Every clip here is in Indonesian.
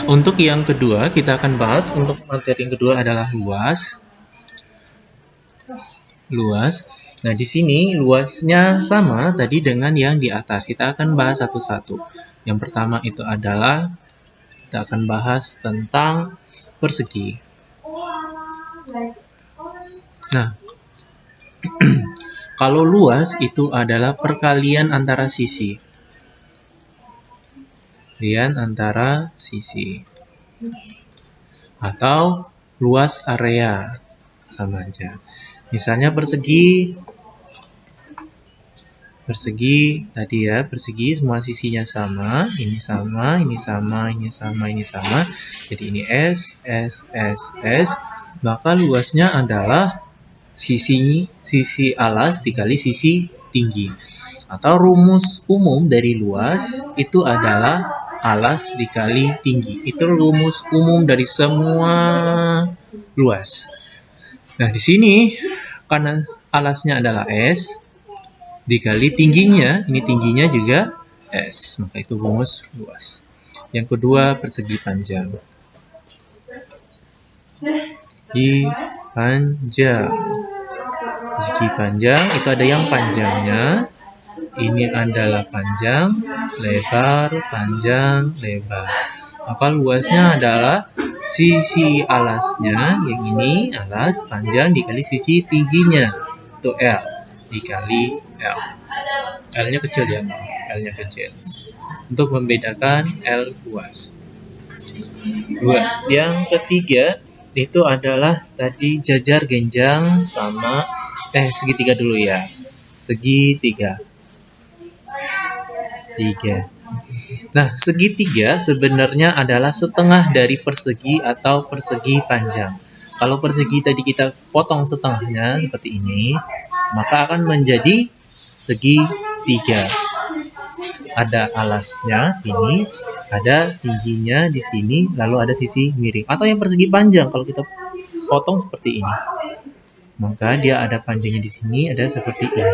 Untuk yang kedua, kita akan bahas untuk materi yang kedua adalah luas. Nah, di sini luasnya sama tadi dengan yang di atas. Kita akan bahas satu-satu. Yang pertama itu adalah kita akan bahas tentang persegi. Nah, kalau luas itu adalah perkalian antara sisi. Atau luas area. Sama aja. Misalnya persegi tadi ya, persegi semua sisinya sama, ini sama, ini sama, ini sama, ini sama. Jadi ini S, maka luasnya adalah sisi alas dikali sisi tinggi. Atau rumus umum dari luas itu adalah alas dikali tinggi. Itu rumus umum dari semua luas. Nah, di sini karena alasnya adalah S dikali tingginya, ini tingginya juga S, maka itu rumus luas. Yang kedua, persegi panjang. Persegi panjang itu ada yang panjangnya, ini adalah panjang, lebar, panjang, lebar. Maka luasnya adalah sisi alasnya, yang ini alas panjang dikali sisi tingginya, itu L dikali L. L-nya kecil ya, L-nya kecil. Untuk membedakan L luas. Yang ketiga itu adalah tadi jajar genjang sama segitiga dulu ya. Segitiga. Nah, segitiga sebenarnya adalah setengah dari persegi atau persegi panjang. Kalau persegi tadi kita potong setengahnya seperti ini, maka akan menjadi segitiga. Ada alasnya sini, ada tingginya di sini, lalu ada sisi miring. Atau yang persegi panjang kalau kita potong seperti ini, maka dia ada panjangnya di sini, ada seperti ini.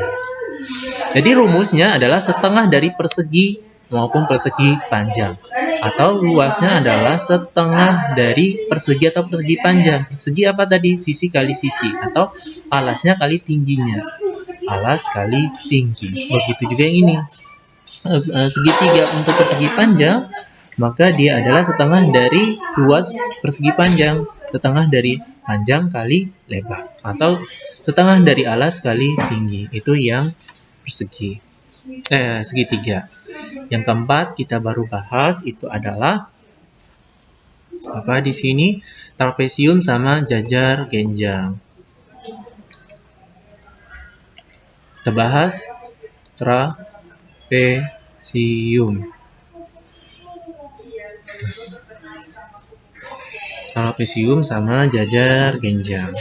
Jadi rumusnya adalah setengah dari persegi maupun persegi panjang. Atau luasnya adalah setengah dari persegi atau persegi panjang. Persegi apa tadi? Sisi kali sisi. Atau alasnya kali tingginya. Alas kali tinggi. Begitu juga yang ini. Segitiga untuk persegi panjang, maka dia adalah setengah dari luas persegi panjang. Setengah dari panjang kali lebar. Atau setengah dari alas kali tinggi. Itu yang segitiga. Yang keempat kita baru bahas itu adalah apa di sini? Trapesium sama jajar genjang. Kita bahas trapesium. Trapesium sama jajar genjang.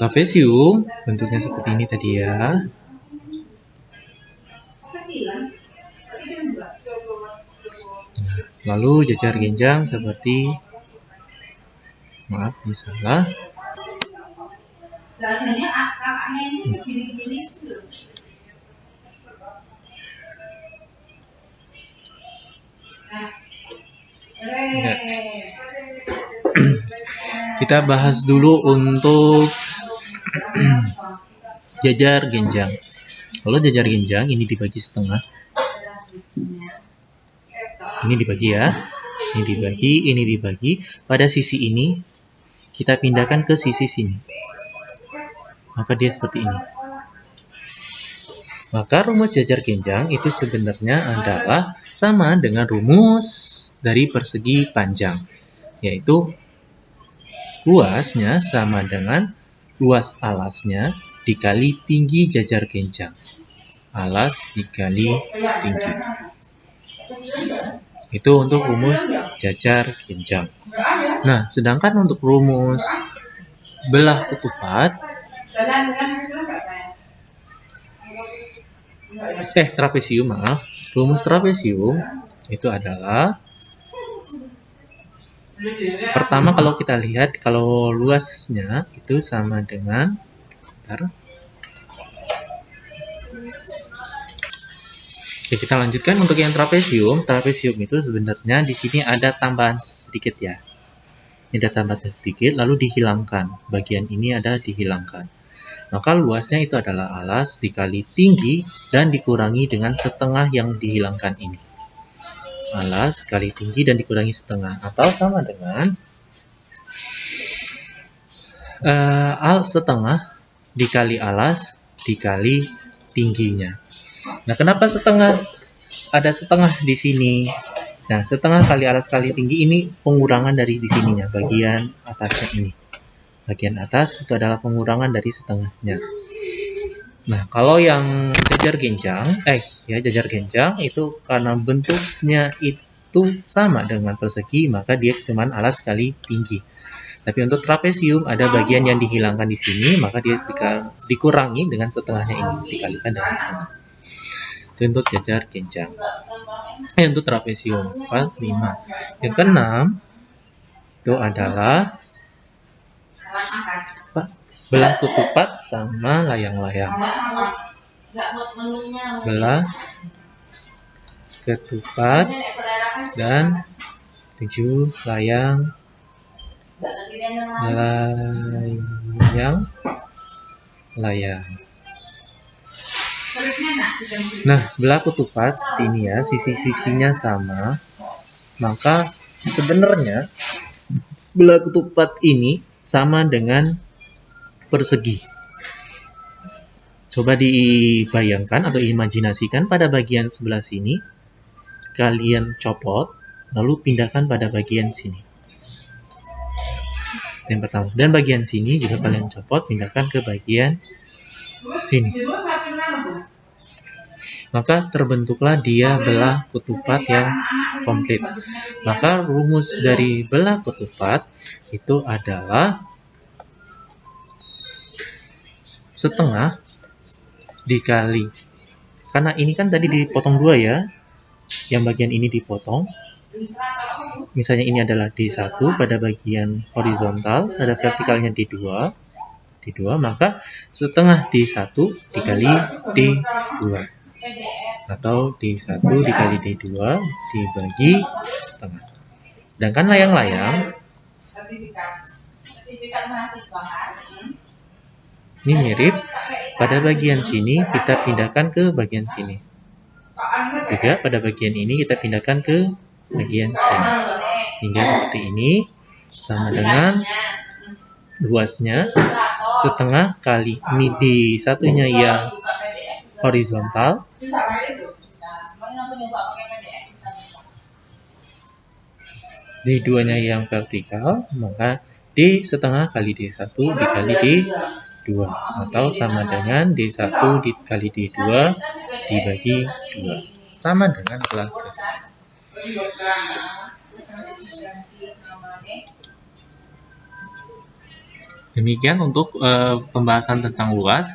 Trapesium bentuknya seperti ini tadi ya. Lalu jajar genjang seperti, maaf ini salah. Kita bahas dulu untuk jajar genjang. Kalau jajar genjang ini dibagi setengah. Ini dibagi ya. Ini dibagi. Pada sisi ini kita pindahkan ke sisi sini. Maka dia seperti ini. Maka rumus jajar genjang itu sebenarnya adalah sama dengan rumus dari persegi panjang, yaitu luasnya sama dengan luas alasnya dikali tinggi jajar genjang. Alas dikali tinggi. Itu untuk rumus jajar genjang. Nah, sedangkan untuk rumus belah ketupat, trapesium, maaf. Rumus trapesium itu adalah pertama kalau kita lihat kalau luasnya itu sama dengan Oke, kita lanjutkan untuk yang trapesium. Trapesium itu sebenarnya di sini ada tambahan sedikit ya. Ini ada tambahan sedikit, lalu dihilangkan. Bagian ini ada dihilangkan. Maka luasnya itu adalah alas dikali tinggi dan dikurangi dengan setengah yang dihilangkan ini. Alas kali tinggi dan dikurangi setengah. Atau sama dengan setengah dikali alas dikali tingginya. Nah, kenapa setengah? Ada setengah di sini. Nah, setengah kali alas kali tinggi ini pengurangan dari di sininya, bagian atasnya ini. Bagian atas itu adalah pengurangan dari setengahnya. Nah, kalau yang jajar genjang, jajar genjang itu karena bentuknya itu sama dengan persegi, maka dia cuma alas kali tinggi. Tapi untuk trapesium ada bagian yang dihilangkan di sini, maka dia dikurangi dengan setengahnya ini, dikalikan dengan setengah. Itu untuk jajar genjang. Untuk trapesium 4, 5. Yang keenam itu adalah belah ketupat sama layang-layang. Belah ketupat dan 7 layang Nah, belah ketupat ini ya, sisi-sisinya sama. Maka sebenarnya belah ketupat ini sama dengan persegi. Coba dibayangkan atau imajinasikan pada bagian sebelah sini, kalian copot, lalu pindahkan pada bagian sini. Yang pertama. Dan bagian sini juga kalian copot, pindahkan ke bagian sini. Maka terbentuklah dia belah ketupat yang komplit. Maka rumus dari belah ketupat itu adalah setengah dikali, karena ini kan tadi dipotong dua ya, yang bagian ini dipotong. Misalnya ini adalah D1 pada bagian horizontal, ada vertikalnya D2, maka setengah D1 dikali D2. Atau D1 dikali D2 dibagi setengah. Sedangkan layang-layang ini mirip, pada bagian sini kita pindahkan ke bagian sini. Juga pada bagian ini kita pindahkan ke bagian sini. Sehingga seperti ini, sama dengan luasnya setengah kali midi satunya yang horizontal D2-nya yang vertikal, maka D setengah kali D1 dikali D2, atau sama dengan D1 dikali D2 dibagi 2, sama dengan belah. Demikian untuk pembahasan tentang luas.